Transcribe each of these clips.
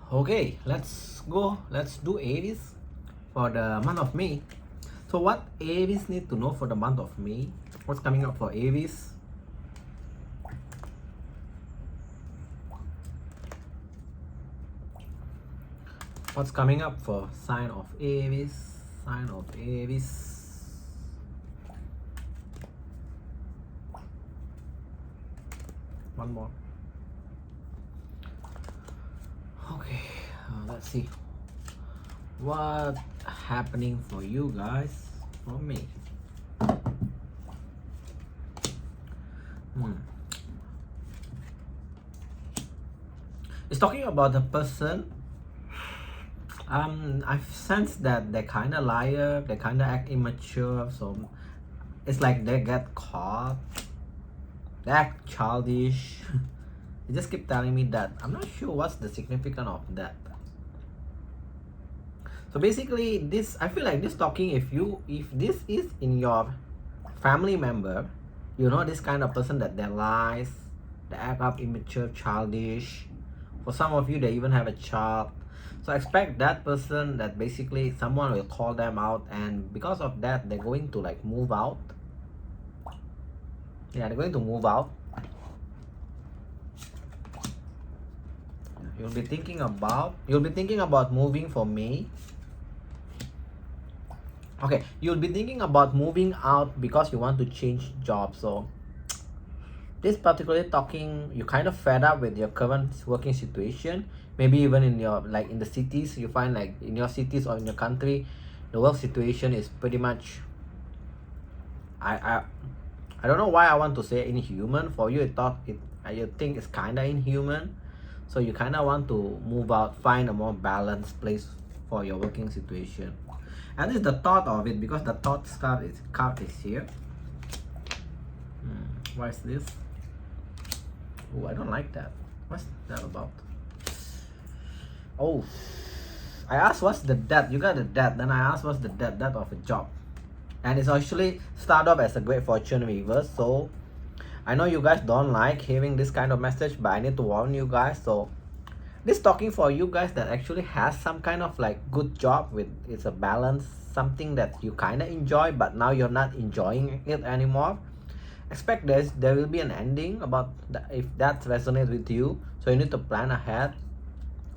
Okay, let's go. Let's do Aries for the month of May. So what Aries need to know for the month of May? What's coming up for Aries? What's coming up for sign of Aries? Sign of Aries. One more. Okay, let's see what happening for you guys for me. It's talking about the person. I've sensed that they're kind of liar, they kind of act immature, so it's like they get caught, they act childish. They just keep telling me that. I'm not sure what's the significance of that. So basically, this, I feel like this talking, if this is in your family member, you know, this kind of person that they lies, they act up immature, childish. For some of you, they even have a child. So expect that person that basically someone will call them out, and because of that, they're going to like move out. Yeah, they're going to move out. You'll be thinking about moving for me. Okay, you'll be thinking about moving out because you want to change jobs. So this particularly talking, you're kind of fed up with your current working situation. Maybe even in your, like in the cities, you find like in your cities or in your country, the work situation is pretty much, I don't know why I want to say inhuman. For you, you think it's kind of inhuman. So you kind of want to move out, find a more balanced place for your working situation. And this is the thought of it, because the thought card is here. What is this? Oh, I don't like that. What's that about? Oh, I asked what's the debt. You got the debt. Then I asked what's the debt of a job. And it's actually start off as a great fortune reverse. So I know you guys don't like hearing this kind of message, but I need to warn you guys. So this talking for you guys that actually has some kind of like good job with, it's a balance, something that you kind of enjoy, but now you're not enjoying it anymore. Expect there will be an ending about that, if that resonates with you. So you need to plan ahead,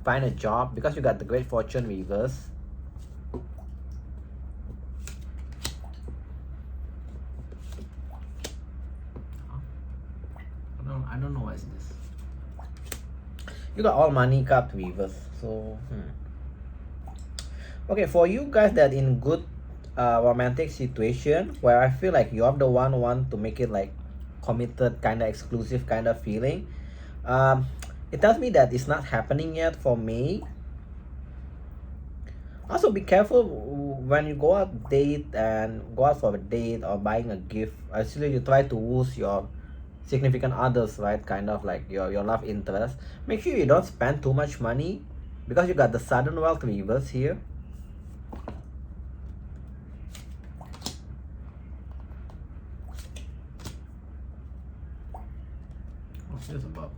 find a job, because you got the great fortune reverse. I don't know what is this. You got all money card reverse. So okay, for you guys that in good romantic situation where I feel like you're the one who want to make it like committed, kind of exclusive kind of feeling, it tells me that it's not happening yet for me. Also be careful when you go out for a date or buying a gift. Actually, you try to woo your significant others, right? Kind of like your love interest. Make sure you don't spend too much money, because you got the sudden wealth reverse here. What's this about?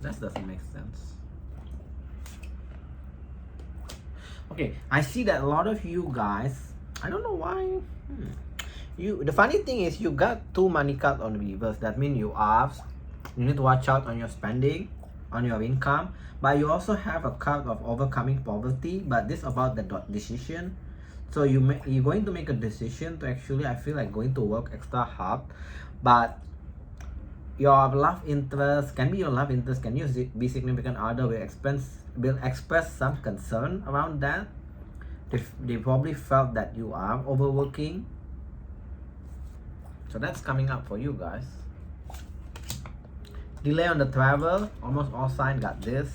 That doesn't make sense. Okay, I see that a lot of you guys, I don't know why. The funny thing is you got two money cards on reverse. That means you need to watch out on your spending, on your income. But you also have a card of overcoming poverty. But this about the decision. So you're going to make a decision to actually, I feel like, going to work extra hard. But your love interest can be be significant other will express some concern around that. They probably felt that you are overworking. So that's coming up for you guys. Delay on the travel. Almost all signs got this.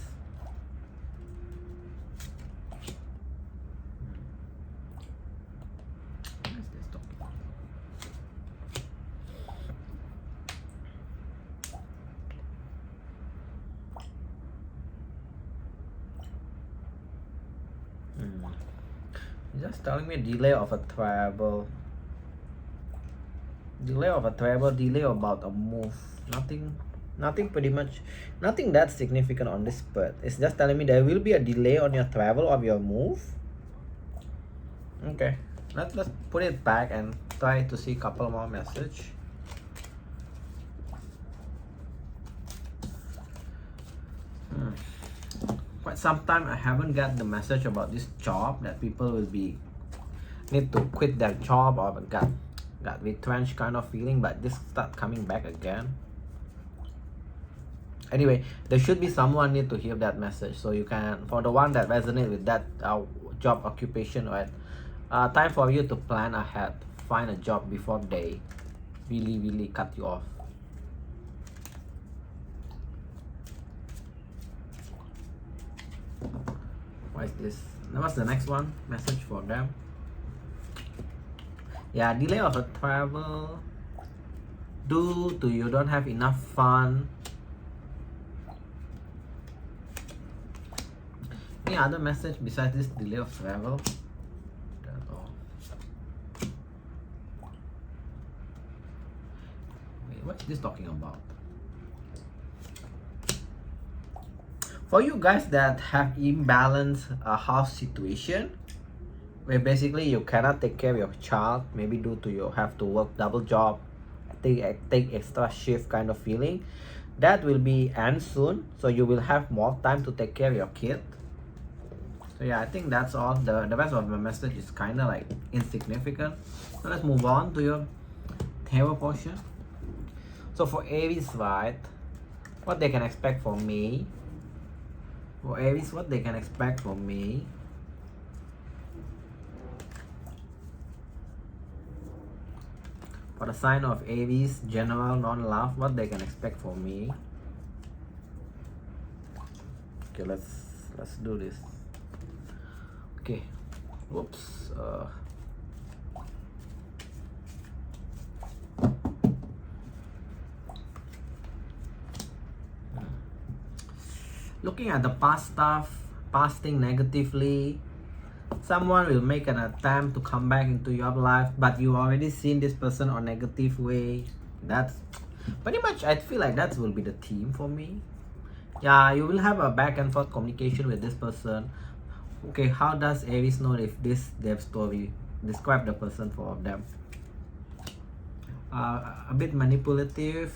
What is this talking about? Just telling me delay of a travel. Delay about a move. Nothing Nothing, pretty much nothing that significant on this spurt. It's just telling me there will be a delay on your travel of your move. Okay, let's put it back and try to see a couple more message. Quite some time I haven't got the message about this job, that people will be need to quit their job or got retrenched kind of feeling, but this start coming back again. Anyway, there should be someone need to hear that message, so you can, for the one that resonate with that job occupation, right, time for you to plan ahead, find a job before they really cut you off. What is this? What's the next one? Message for them. Yeah, delay of a travel due to you don't have enough fun. Any other message besides this delay of travel? That's all. Wait, what's this talking about? For you guys that have imbalanced house situation, where basically you cannot take care of your child, maybe due to you have to work double job, take extra shift kind of feeling, that will be end soon, so you will have more time to take care of your kid. So yeah, I think that's all. The rest of the message is kind of like insignificant. So let's move on to your tarot portion. So for Aries, right, what they can expect from me. For Aries, what they can expect from me. For the sign of Aries, general non-love, what they can expect from me. Okay, let's do this. Okay, whoops. Looking at the past stuff, past thing negatively, someone will make an attempt to come back into your life, but you already seen this person on negative way. That's pretty much, I feel like that will be the theme for me. Yeah, you will have a back and forth communication with this person. Okay, how does Aries know if this their story? Describe the person for them. A bit manipulative,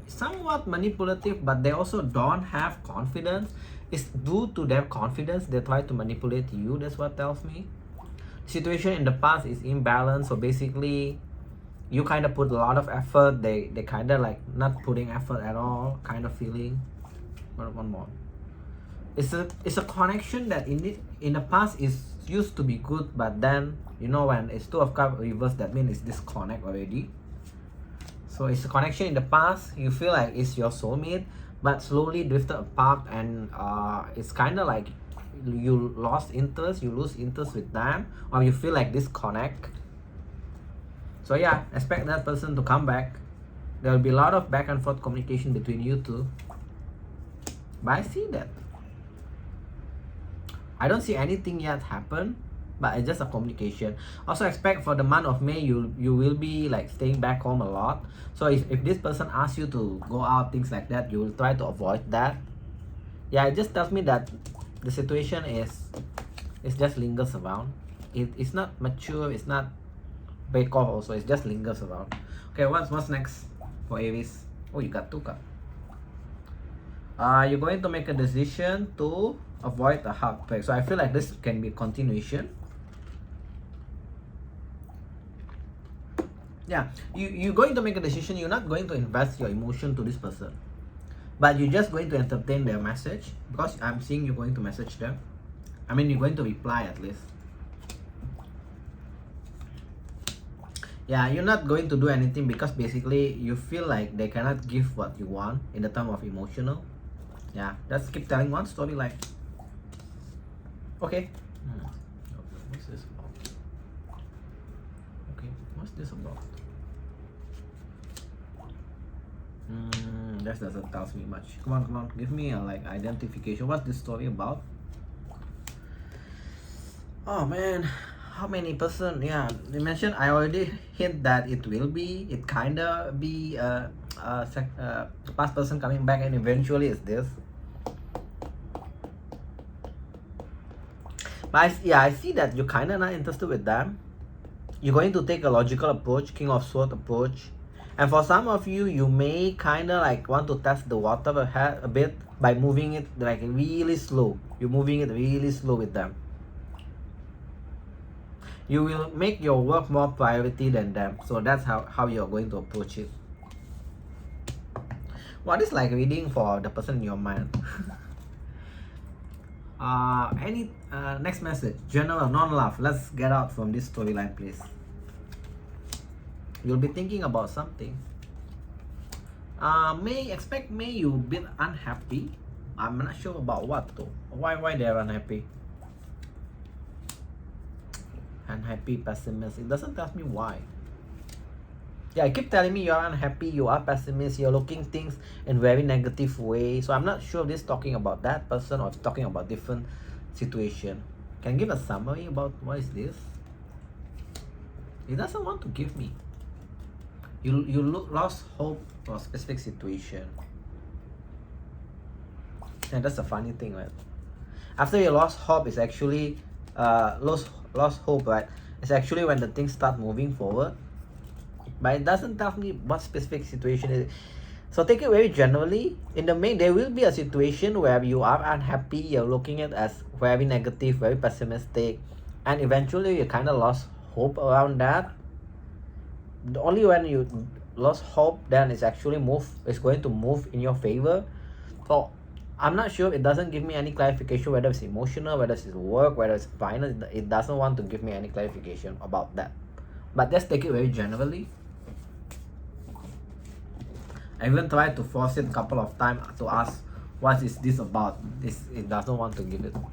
somewhat manipulative, but they also don't have confidence. It's due to their confidence they try to manipulate you. That's what tells me. Situation in the past is imbalanced, so basically you kind of put a lot of effort, they kind of like not putting effort at all kind of feeling. One more. It's a connection that in the past is used to be good, but then you know when it's two of cups reverse, that means it's disconnect already. So it's a connection in the past, you feel like it's your soulmate, but slowly drifted apart, and it's kind of like you lost interest, you lose interest with them, or you feel like disconnect. So yeah, expect that person to come back. There will be a lot of back and forth communication between you two, but I see that. I don't see anything yet happen, but it's just a communication. Also expect for the month of May, you will be like staying back home a lot. So if this person asks you to go out, things like that, you will try to avoid that. Yeah, it just tells me that the situation is just lingers around. It's not mature, it's not break off also, it just lingers around. Okay, what's next for Aries? Oh, you got two cards. You're going to make a decision to avoid a heartbreak. So I feel like this can be a continuation. Yeah, you're going to make a decision. You're not going to invest your emotion to this person, but you're just going to entertain their message, because I'm seeing you're going to message them. I mean, you're going to reply at least. Yeah, you're not going to do anything, because basically you feel like they cannot give what you want in the term of emotional. Yeah, let's keep telling one story like. Okay. What's this about? Okay, what's this about? That doesn't tell me much. Come on, give me a like identification. What's this story about? Oh man, how many person? Yeah, they mentioned, I already hint that it will be, it kinda be past person coming back, and eventually it's this. But I see that you're kind of not interested with them. You're going to take a logical approach, King of Swords approach. And for some of you, you may kind of like want to test the water a bit by moving it like really slow. You're moving it really slow with them. You will make your work more priority than them. So that's how you're going to approach it. What is like reading for the person in your mind? Next message, general, non-love. Let's get out from this storyline, please. You'll be thinking about something. May you be unhappy. I'm not sure about what though. Why they're unhappy? Unhappy, pessimist. It doesn't tell me why. Yeah, keep telling me you're unhappy, you are pessimist, you're looking things in very negative way. So I'm not sure if this is talking about that person or talking about different situation. Can you give a summary about what is this? It doesn't want to give me. You lost hope for a specific situation. And that's the funny thing, right? After you lost hope, it's actually lost hope, right? It's actually when the things start moving forward. But it doesn't tell me what specific situation is. So take it very generally. In the main, there will be a situation where you are unhappy, you're looking at it as very negative, very pessimistic, and eventually you kind of lost hope around that. Only when you lost hope, then it's going to move in your favor. So I'm not sure. It doesn't give me any clarification whether it's emotional, whether it's work, whether it's finance. It doesn't want to give me any clarification about that. But let's take it very generally. I even tried to force it a couple of times to ask what is this about. It doesn't want to give it. Okay,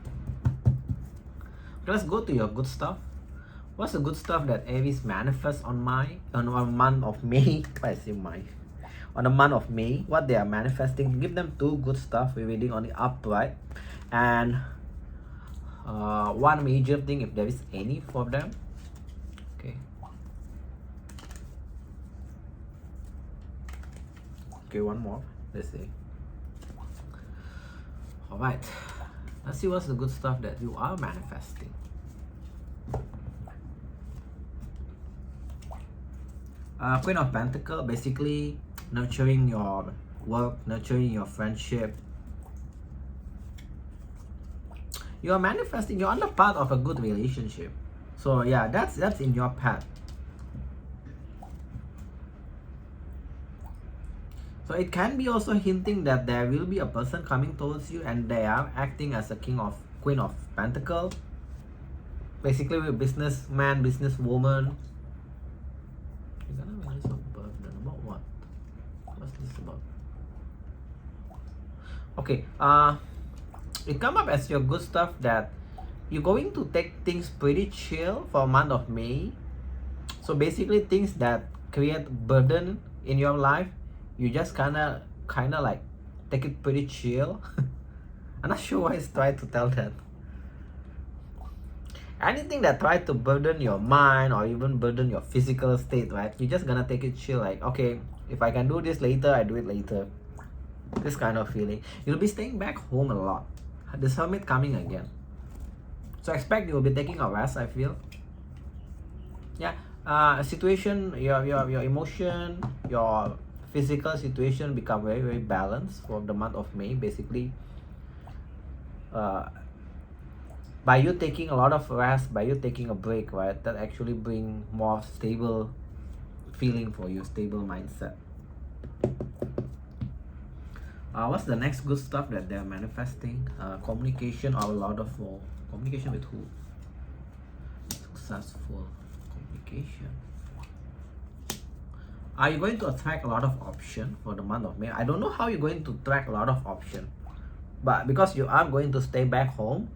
let's go to your good stuff. What's the good stuff that Aries manifests on the month of May? Why I say my? On the month of May, what they are manifesting. Give them two good stuff. We're reading on the upright, and one major thing, if there is any for them. Okay. Okay, one more. Let's see. Alright. Let's see what's the good stuff that you are manifesting. Queen of Pentacles, basically nurturing your work, nurturing your friendship. You are manifesting, you're on the path of a good relationship. So yeah, that's in your path. So it can be also hinting that there will be a person coming towards you and they are acting as a Queen of Pentacles. Basically a businessman, businesswoman. You're gonna release a burden. About what? What's this about? Okay, it come up as your good stuff that you're going to take things pretty chill for a month of May. So basically things that create burden in your life, you just kinda like take it pretty chill. I'm not sure why it's trying to tell that. Anything that tries to burden your mind or even burden your physical state, right? You're just gonna take it chill, like, okay, if I can do this later, I do it later. This kind of feeling. You'll be staying back home a lot. The Hermit coming again. So expect you'll be taking a rest, I feel. Yeah. Situation, your emotion, your physical situation become very, very balanced for the month of May, basically. By you taking a lot of rest, by you taking a break, right, that actually bring more stable feeling for you, stable mindset. What's the next good stuff that they're manifesting? Communication or a lot of communication with who? Successful communication. Are you going to attract a lot of options for the month of May? I don't know how you're going to attract a lot of options, but because you are going to stay back home,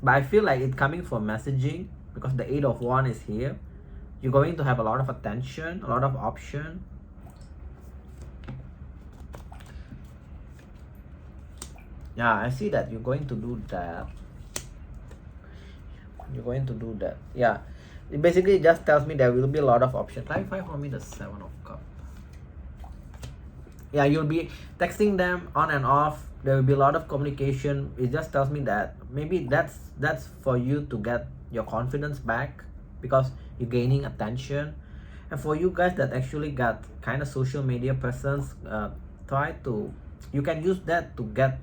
but I feel like it's coming from messaging because the 8 of Wands is here. You're going to have a lot of attention, a lot of option. Yeah, I see that you're going to do that. You're going to do that. Yeah. It basically just tells me there will be a lot of options. Clarify for me the 7 of Cups. Yeah, you'll be texting them on and off. There will be a lot of communication. It just tells me that maybe that's for you to get your confidence back, because you're gaining attention. And for you guys that actually got kind of social media persons, try to, you can use that to get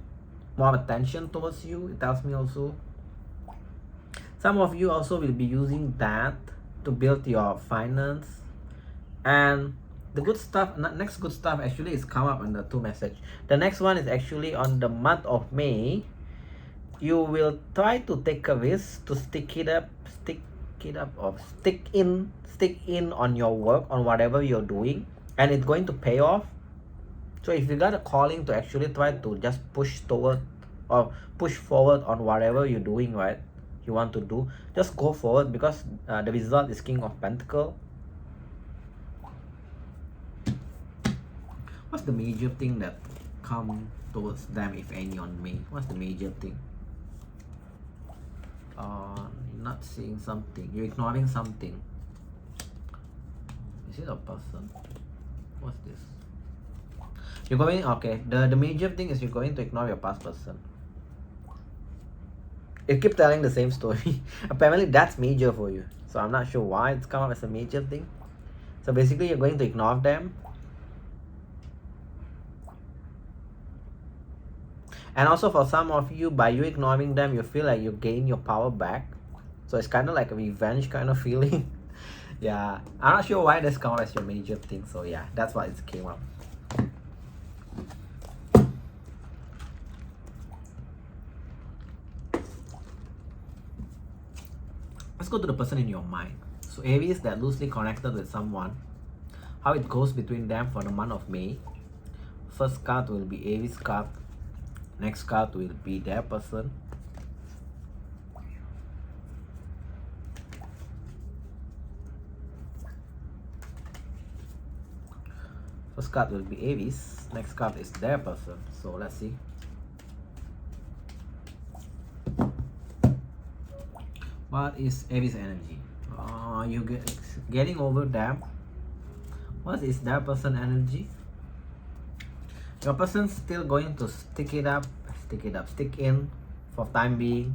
more attention towards you. It tells me also some of you also will be using that to build your finance. And the good stuff, next good stuff actually is come up in the two message. The next one is actually on the month of May. You will try to take a risk to stick it up or stick in on your work, on whatever you're doing, and it's going to pay off. So if you got a calling to actually try to just push toward or push forward on whatever you're doing, right, you want to do, just go forward, because the result is King of Pentacles. What's the major thing that come towards them, if any, on me? What's the major thing? You're not seeing something. You're ignoring something. Is it a person? What's this? You're going, okay. The major thing is you're going to ignore your past person. It keeps telling the same story. Apparently that's major for you. So I'm not sure why it's come up as a major thing. So basically you're going to ignore them. And also for some of you, by you ignoring them, you feel like you gain your power back. So it's kind of like a revenge kind of feeling. Yeah, I'm not sure why this comes as your major thing. So yeah, that's why it came up. Let's go to the person in your mind. So Aries that loosely connected with someone. How it goes between them for the month of May. First card will be Aries card. Next card will be their person. First card will be Aries. Next card is their person. So let's see. What is Aries energy? You getting over them. What is their person energy? Your person's still going to stick in for time being.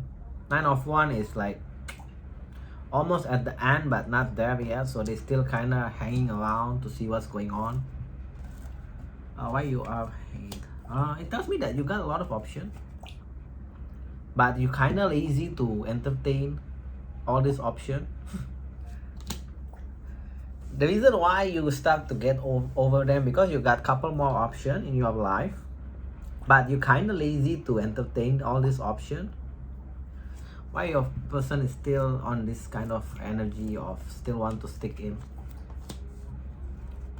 9 of Wands is like almost at the end, but not there yet. So they still kind of hanging around to see what's going on. Why you are hate? It tells me that you got a lot of options, but you kind of lazy to entertain all this option. The reason why you start to get over them, because you got couple more options in your life, but you kind of lazy to entertain all this option. Why your person is still on this kind of energy of still want to stick in?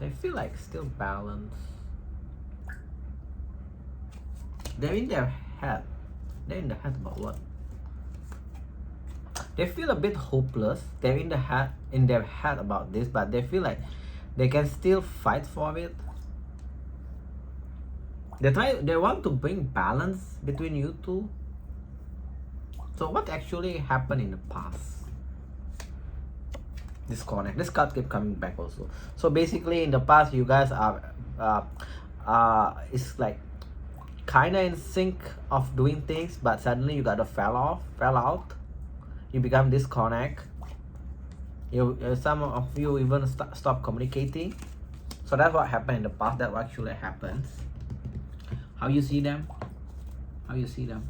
They feel like still balanced. They're in their head. They're in the head about what? They feel a bit hopeless. They're in their head about this, but they feel like they can still fight for it. They want to bring balance between you two. So what actually happened in the past? Disconnect. This card keep coming back also. So basically in the past you guys are it's like kinda in sync of doing things, but suddenly you gotta fell out. You become disconnect. Some of you even stop communicating. So that's what happened in the past. That what actually happens. How you see them? How you see them?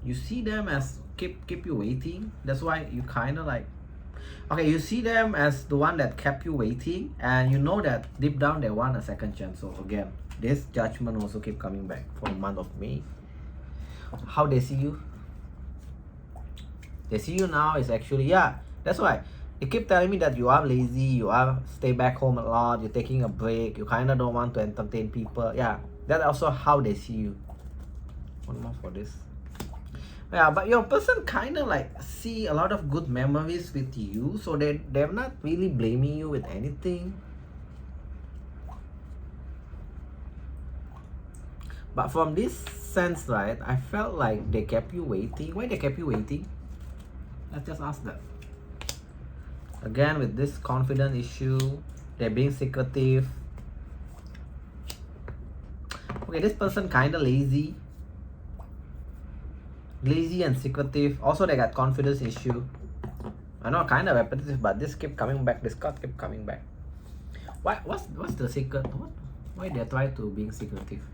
You see them as keep you waiting. That's why you kind of like, okay, you see them as the one that kept you waiting, and you know that deep down they want a second chance. So again, this judgment also keep coming back for the month of May. How they see you? They see you now is actually, yeah, that's why it keep telling me that you are lazy, you are stay back home a lot, you're taking a break, you kind of don't want to entertain people. Yeah, that's also how they see you. One more for this. Yeah, but your person kind of like see a lot of good memories with you, so they're not really blaming you with anything. But from this sense, right, I felt like they kept you waiting. Why they kept you waiting? Let's just ask that. Again, with this confidence issue, they're being secretive. Okay, this person kind of lazy and secretive. Also, they got confidence issue. I know, kind of repetitive, but this keep coming back. This card keep coming back. What's the secret? Why they try to being secretive?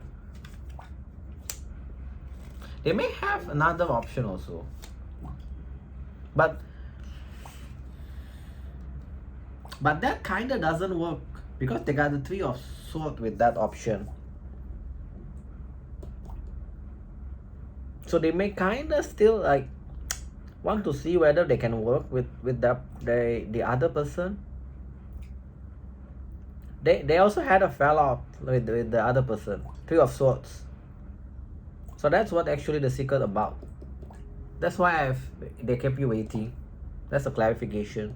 They may have another option also, but that kind of doesn't work because they got the Three of Swords with that option. So they may kind of still like want to see whether they can work with the other person. They also had a fell off with the other person. Three of Swords. So that's what actually the secret about. That's why they kept you waiting. That's a clarification.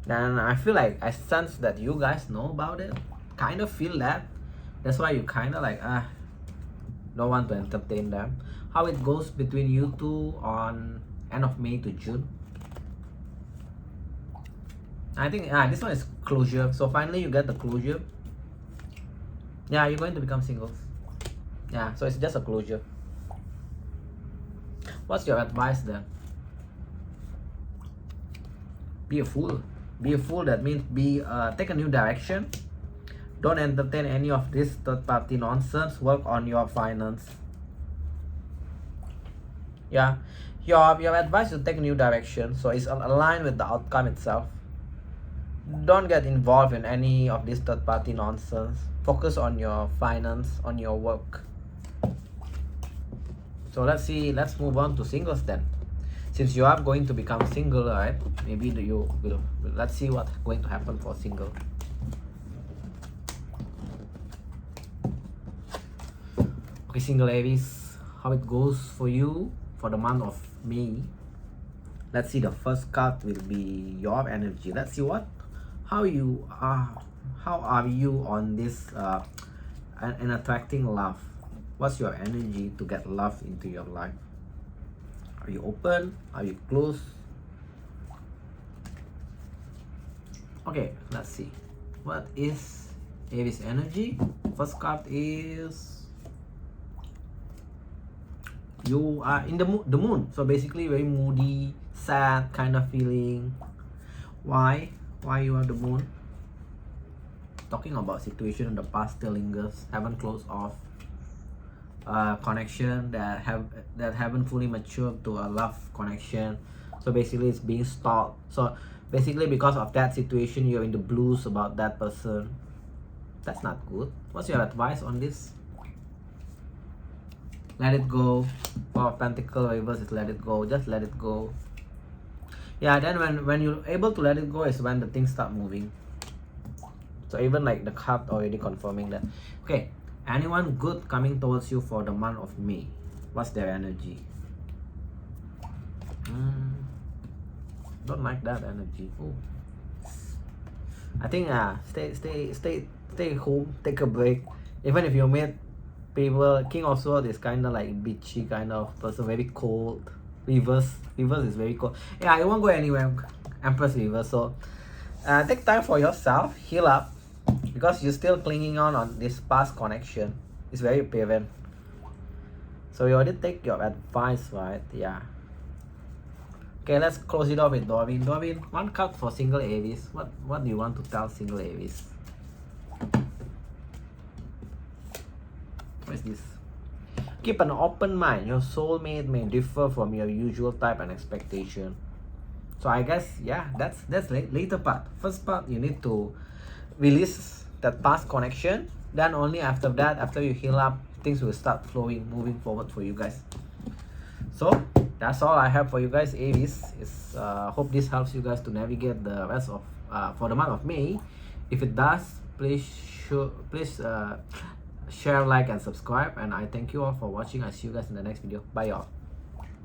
And I feel like I sense that you guys know about it. Kind of feel that. That's why you kind of like don't want to entertain them. How it goes between you two on end of May to June. I think this one is closure. So finally you get the closure. Yeah, you're going to become singles. Yeah, so it's just a closure. What's your advice then? Be a fool. Be a fool, that means take a new direction. Don't entertain any of this third-party nonsense. Work on your finance. Yeah, your advice to take a new direction. So it's aligned with the outcome itself. Don't get involved in any of this third-party nonsense. Focus on your finance, on your work. So let's move on to singles then. Since you are going to become single, right? Maybe let's see what's going to happen for single. Okay, single Aries, how it goes for you for the month of May. Let's see, the first card will be your energy. Let's see how are you on this and attracting love. What's your energy to get love into your life? Are you open? Are you closed? Okay, let's see. What is Aries energy? First card is you are in the moon. So basically very moody, sad kind of feeling. Why you are the moon? Talking about situation in the past still lingers, haven't closed off. Connection that haven't fully matured to a love connection. So basically it's being stalled. So basically because of that situation, you're in the blues about that person. That's not good. What's your advice on this? Let it go. Four of Pentacles reverse is let it go. Just let it go. Yeah, then when you're able to let it go is when the things start moving. So even like the card already confirming that. Okay, anyone good coming towards you for the month of May? What's their energy? Don't like that energy. Ooh. I think stay home, take a break. Even if you meet people, King of Swords is kind of like bitchy kind of person, very cold. Reverse is very cold. Yeah, I won't go anywhere. Empress reverse. So take time for yourself, heal up, because you're still clinging on this past connection. It's very apparent. So you already take your advice, right? Yeah. Okay, let's close it off with Doreen. Doreen, one card for single Aries. What do you want to tell single Aries? What is this? Keep an open mind. Your soulmate may differ from your usual type and expectation. So I guess, yeah, that's later part. First part, you need to release that past connection. Then only after that, after you heal up, things will start flowing, moving forward for you guys. So that's all I have for you guys, Aries. Hope this helps you guys to navigate the rest of for the month of May. If it does, please share, like, and subscribe. And I thank you all for watching. I see you guys in the next video. Bye, y'all.